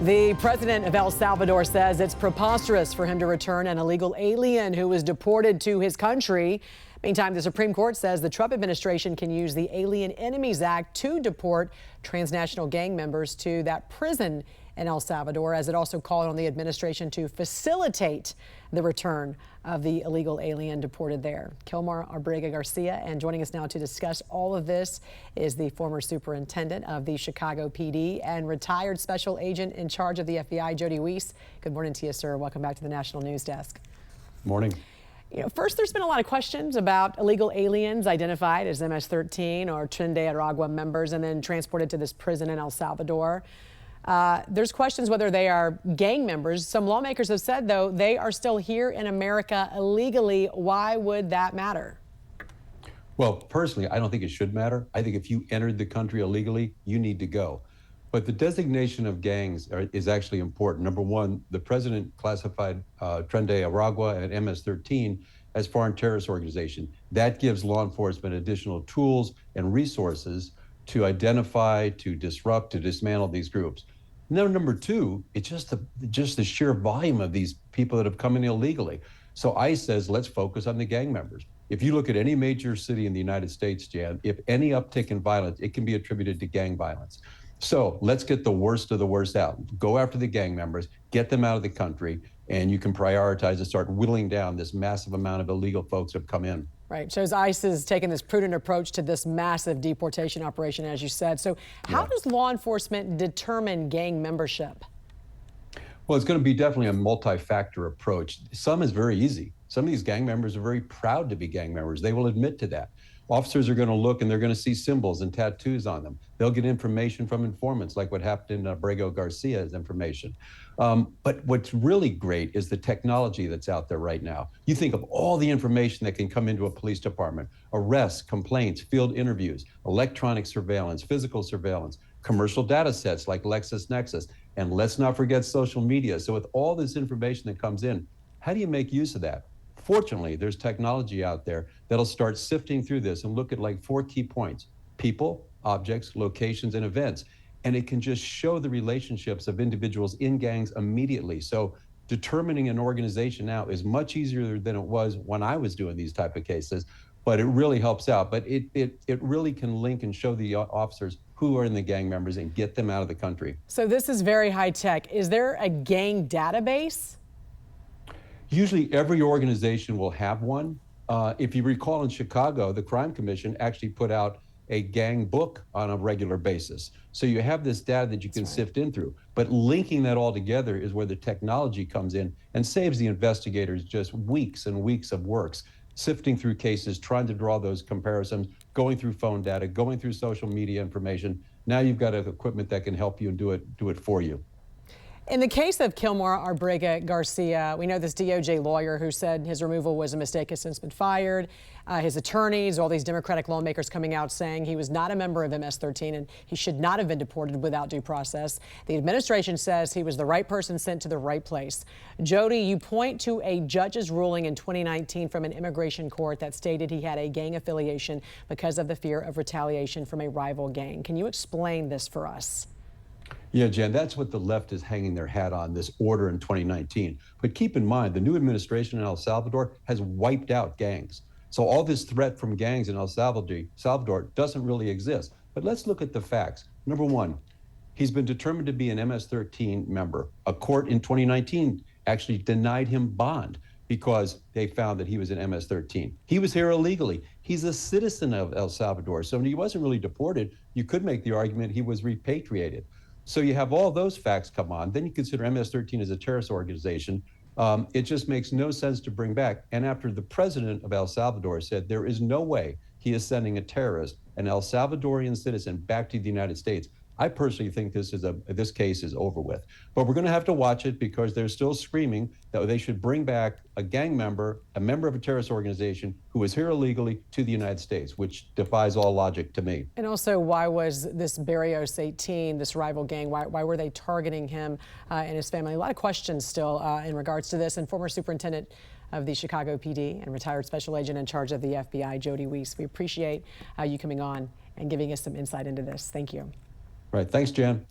The president of El Salvador says it's preposterous for him to return an illegal alien who was deported to his country. Meantime, the Supreme Court says the Trump administration can use the Alien Enemies Act to deport transnational gang members to that prison in El Salvador, as it also called on the administration to facilitate the return of the illegal alien deported there. Kilmar Abrego Garcia, and joining us now to discuss all of this is the former superintendent of the Chicago PD and retired special agent in charge of the FBI, Jody Weis. Good morning to you, sir. Welcome back to the National News Desk. Morning. You know, first, there's been a lot of questions about illegal aliens identified as MS-13 or Tren de Aragua members and then transported to this prison in El Salvador. There's questions whether they are gang members. Some lawmakers have said, though, they are still here in America illegally. Why would that matter? Well, personally, I don't think it should matter. I think if you entered the country illegally, you need to go. But the designation of gangs is actually important. Number one, the president classified Tren de Aragua and MS-13 as foreign terrorist organization. That gives law enforcement additional tools and resources to identify, to disrupt, to dismantle these groups. Now, number two, it's just the sheer volume of these people that have come in illegally. So ICE says, let's focus on the gang members. If you look at any major city in the United States, Jan, if any uptick in violence, it can be attributed to gang violence. So let's get the worst of the worst out. Go after the gang members, get them out of the country, and you can prioritize and start whittling down this massive amount of illegal folks that have come in. Right. Shows ICE is taking this prudent approach to this massive deportation operation, as you said. So how does law enforcement determine gang membership? Well, it's going to be definitely a multi-factor approach. Some is very easy. Some of these gang members are very proud to be gang members. They will admit to that. Officers are going to look and they're going to see symbols and tattoos on them. They'll get information from informants, like what happened in Abrego Garcia's information. But what's really great is the technology that's out there right now. You think of all the information that can come into a police department: arrests, complaints, field interviews, electronic surveillance, physical surveillance, commercial data sets like LexisNexis, and let's not forget social media. So with all this information that comes in, how do you make use of that? Fortunately, there's technology out there that'll start sifting through this and look at like 4 key points: people, objects, locations, and events. And it can just show the relationships of individuals in gangs immediately. So determining an organization now is much easier than it was when I was doing these type of cases, but it really helps out. But it really can link and show the officers who are in the gang members and get them out of the country. So this is very high tech. Is there a gang database? Usually every organization will have one. If you recall, in Chicago, the Crime Commission actually put out a gang book on a regular basis. So you have this data that you can sift in through. But linking that all together is where the technology comes in and saves the investigators just weeks and weeks of works, sifting through cases, trying to draw those comparisons, going through phone data, going through social media information. Now you've got equipment that can help you and do it for you. In the case of Kilmar Abrego Garcia, we know this DOJ lawyer who said his removal was a mistake has since been fired. His attorneys, all these Democratic lawmakers coming out saying he was not a member of MS-13 and he should not have been deported without due process. The administration says he was the right person sent to the right place. Jody, you point to a judge's ruling in 2019 from an immigration court that stated he had a gang affiliation because of the fear of retaliation from a rival gang. Can you explain this for us? Yeah, Jen, that's what the left is hanging their hat on, this order in 2019. But keep in mind, the new administration in El Salvador has wiped out gangs. So all this threat from gangs in El Salvador doesn't really exist. But let's look at the facts. Number one, he's been determined to be an MS-13 member. A court in 2019 actually denied him bond because they found that he was an MS-13. He was here illegally. He's a citizen of El Salvador. So when he wasn't really deported, you could make the argument he was repatriated. So you have all those facts come on. Then you consider MS-13 as a terrorist organization. It just makes no sense to bring back. And after the president of El Salvador said there is no way he is sending a terrorist, an El Salvadorian citizen, back to the United States, I personally think this case is over with. But we're going to have to watch it because they're still screaming that they should bring back a gang member, a member of a terrorist organization who is here illegally to the United States, which defies all logic to me. And also, why was this Barrios 18, this rival gang, why were they targeting him and his family? A lot of questions still in regards to this. And former superintendent of the Chicago PD and retired special agent in charge of the FBI, Jody Weis, we appreciate you coming on and giving us some insight into this. Thank you. Right. Thanks, Jan.